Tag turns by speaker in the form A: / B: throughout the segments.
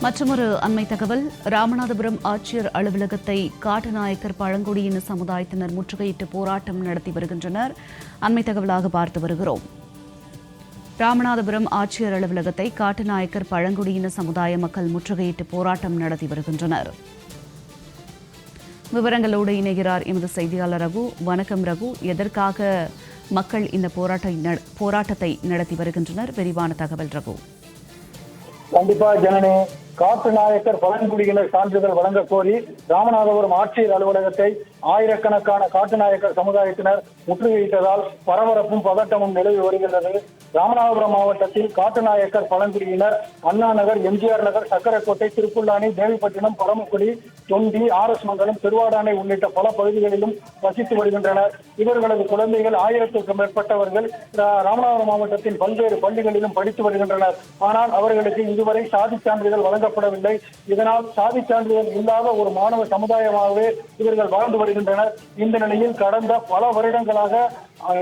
A: மற்றொரு அண்மை தகவல். ராமநாதபுரம் ஆட்சியர் அலுவலகத்தை காட்டுநாயக்கர் பழங்குடியின சமுதாயத்தினர் முற்றுகையிட்டு போராட்டம் நடத்தி வருகின்றனர். அண்மை தகவலாக பார்த்து வருகிறோம். ராமநாதபுரம் ஆட்சியர் அலுவலகத்தை காட்டுநாயக்கர் பழங்குடியின சமுதாய மக்கள் முற்றுகையிட்டு போராட்டம் நடத்தி வருகின்றனர். விவரங்களோடு இணைகிறார் எமது செய்தியாளர் ரகு. வணக்கம் ரகு. எதற்காக மக்கள் இந்த போராட்டத்தை நடத்தி வருகின்றனர்? விரிவான தகவல் ரகு.
B: கண்டிப்பா ஜனனி, காட்டுநாயக்கர் பழங்குடியினர் சான்றிதழ் வழங்க கோரி ராமநாதபுரம் ஆட்சியர் அலுவலகத்தை ஆயிரக்கணக்கான காட்டுநாயக்கர் சமுதாயத்தினர் முற்றுகையிட்டதால் பரபரப்பும் பதட்டமும் நிலவி வருகிறது. ராமநாதபுரம் மாவட்டத்தில் காட்டுநாயக்கர் பழங்குடியினர் அண்ணா நகர், எம்ஜிஆர் நகர், சக்கரக்கோட்டை, திருப்புல்லானி, தேவிப்பட்டினம், பரமக்குடி, தொண்டி, ஆர்எஸ் மங்கலம், திருவாடானை உள்ளிட்ட பல பகுதிகளிலும் வசித்து வருகின்றனர். இவர்களது குழந்தைகள் 1000க்கும் மேற்பட்டவர்கள் ராமநாதபுரம் மாவட்டத்தின் பல்வேறு பள்ளிகளிலும் படித்து வருகின்றனர். ஆனால் அவர்களுக்கு இதுவரை சாதி சான்றிதழ் வழங்கப்படவில்லை. இதனால் சாதி சான்றிதழ் இல்லாத ஒரு மாணவ சமுதாயமாகவே இவர்கள் வாழ்ந்து வருகின்றனர். இந்த நிலையில் கடந்த பல வருடங்களாக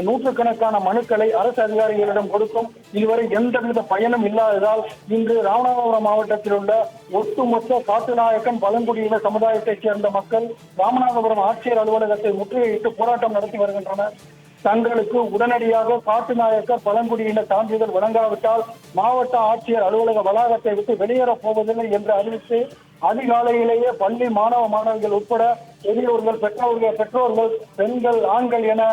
B: நூற்றுக்கணக்கான மனுக்களை அரசு அதிகாரிகளிடம் கொடுக்கும் இதுவரை எந்தவித பயனும் இல்லாததால் இன்று ராமநாதபுரம் மாவட்டத்தில் உள்ள ஒட்டுமொத்த காட்டுநாயக்கன் பழங்குடியின சமுதாயத்தைச் சேர்ந்த மக்கள் ராமநாதபுரம் ஆட்சியர் அலுவலகத்தை முற்றுகையிட்டு போராட்டம் நடத்தி வருகின்றனர். தங்களுக்கு உடனடியாக காட்டுநாயக்கர் பழங்குடியின சான்றிதழ் வழங்காவிட்டால் மாவட்ட ஆட்சியர் அலுவலக வளாகத்தை விட்டு வெளியேறப் போவதில்லை என்று அறிவித்து அதிகாலையிலேயே பள்ளி மாணவ மாணவிகள் உட்பட பெரியோர்கள், பெற்றோர்கள், பெண்கள், ஆண்கள் என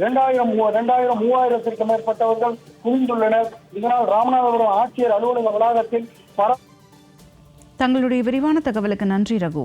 B: 2000-3000க்கும் மேற்பட்டவர்கள் குவிந்துள்ளனர். இதனால் ராமநாதபுரம் ஆட்சியர் அலுவலக வளாகத்தில்
A: தங்களுடைய விரிவான தகவலுக்கு நன்றி ரகு.